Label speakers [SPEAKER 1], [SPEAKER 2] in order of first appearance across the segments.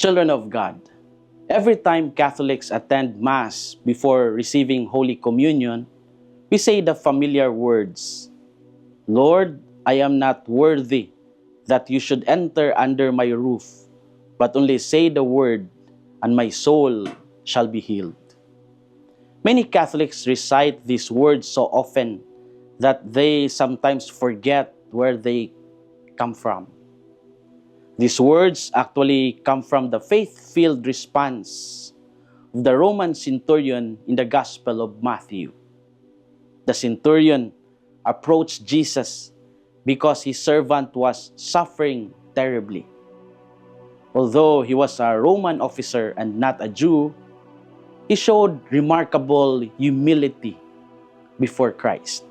[SPEAKER 1] Children of God, every time Catholics attend Mass before receiving Holy Communion, we say the familiar words, Lord, I am not worthy that you should enter under my roof, but only say the word, and my soul shall be healed. Many Catholics recite these words so often that they sometimes forget where they come from. These words actually come from the faith-filled response of the Roman centurion in the Gospel of Matthew. The centurion approached Jesus because his servant was suffering terribly. Although he was a Roman officer and not a Jew, he showed remarkable humility before Christ.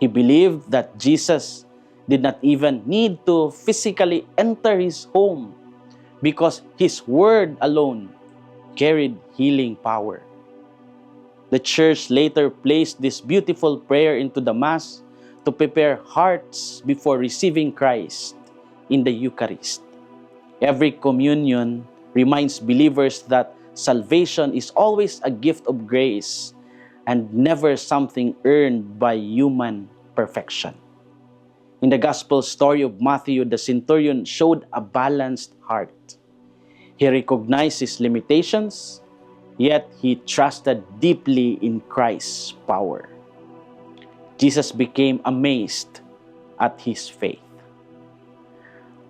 [SPEAKER 1] He believed that Jesus did not even need to physically enter his home because his word alone carried healing power. The Church later placed this beautiful prayer into the Mass to prepare hearts before receiving Christ in the Eucharist. Every communion reminds believers that salvation is always a gift of grace and never something earned by human perfection. In the Gospel story of Matthew, the centurion showed a balanced heart. He recognized his limitations, yet he trusted deeply in Christ's power. Jesus became amazed at his faith.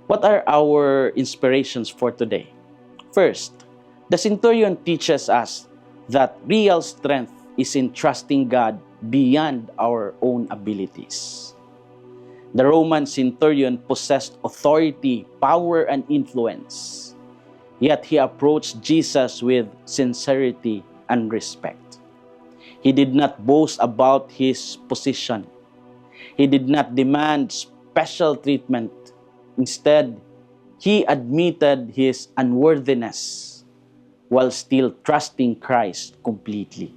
[SPEAKER 1] What are our inspirations for today? First, the centurion teaches us that real strength is in trusting God beyond our own abilities. The Roman centurion possessed authority, power, and influence. Yet he approached Jesus with sincerity and respect. He did not boast about his position. He did not demand special treatment. Instead, he admitted his unworthiness while still trusting Christ completely.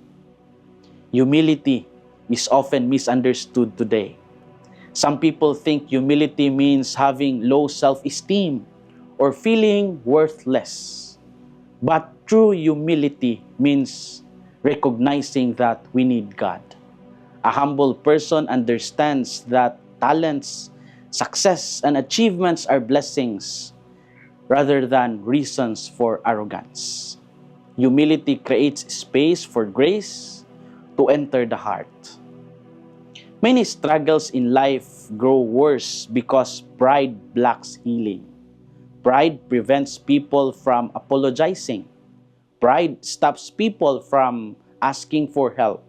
[SPEAKER 1] Humility is often misunderstood today. Some people think humility means having low self-esteem or feeling worthless. But true humility means recognizing that we need God. A humble person understands that talents, success, and achievements are blessings rather than reasons for arrogance. Humility creates space for grace to enter the heart. Many struggles in life grow worse because pride blocks healing. Pride prevents people from apologizing. Pride stops people from asking for help.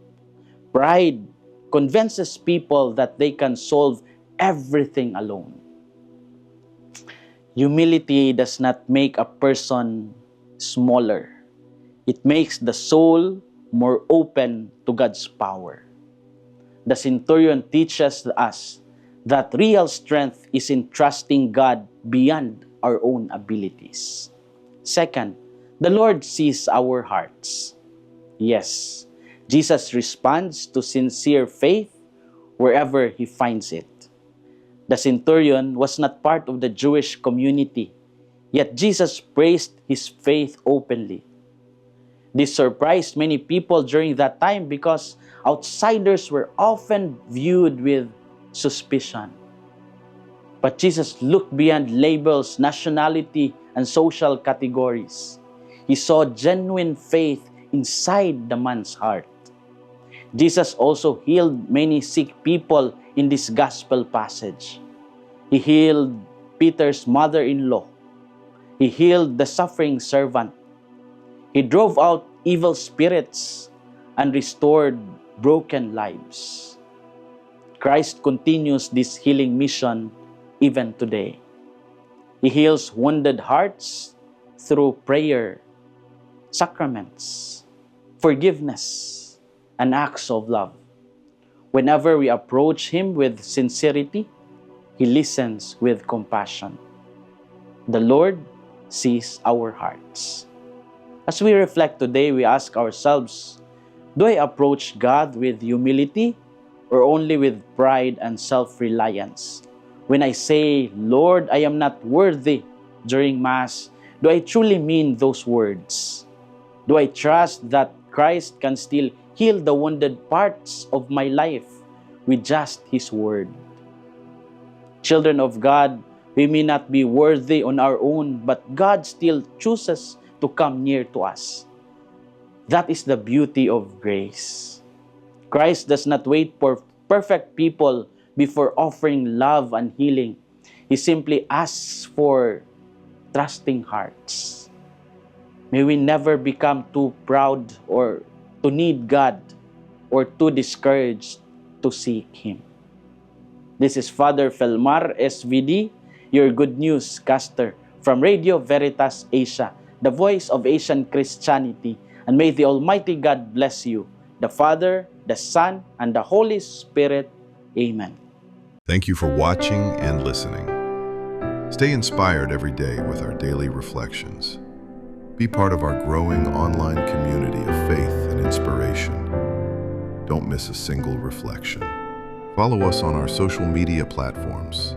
[SPEAKER 1] Pride convinces people that they can solve everything alone. Humility does not make a person smaller. It makes the soul more open to God's power. The centurion teaches us that real strength is in trusting God beyond our own abilities. Second, the Lord sees our hearts. Yes, Jesus responds to sincere faith wherever he finds it. The centurion was not part of the Jewish community, yet Jesus praised his faith openly. This surprised many people during that time because outsiders were often viewed with suspicion. But Jesus looked beyond labels, nationality, and social categories. He saw genuine faith inside the man's heart. Jesus also healed many sick people in this gospel passage. He healed Peter's mother-in-law. He healed the suffering servant. He drove out evil spirits and restored broken lives. Christ continues this healing mission even today. He heals wounded hearts through prayer, sacraments, forgiveness, and acts of love. Whenever we approach him with sincerity, he listens with compassion. The Lord sees our hearts. As we reflect today, we ask ourselves, do I approach God with humility or only with pride and self-reliance? When I say, Lord, I am not worthy during Mass, Do I truly mean those words? Do I trust that Christ can still heal the wounded parts of my life with just His word? Children of God, we may not be worthy on our own, but God still chooses to come near to us. That is the beauty of grace. Christ does not wait for perfect people before offering love and healing. He simply asks for trusting hearts. May we never become too proud or to need God or too discouraged to seek Him. This is Father Felmar SVD, your Good News caster from Radio Veritas Asia, the voice of Asian Christianity. And may the Almighty God bless you, the Father, the Son, and the Holy Spirit. Amen.
[SPEAKER 2] Thank you for watching and listening. Stay inspired every day with our daily reflections. Be part of our growing online community of faith and inspiration. Don't miss a single reflection. Follow us on our social media platforms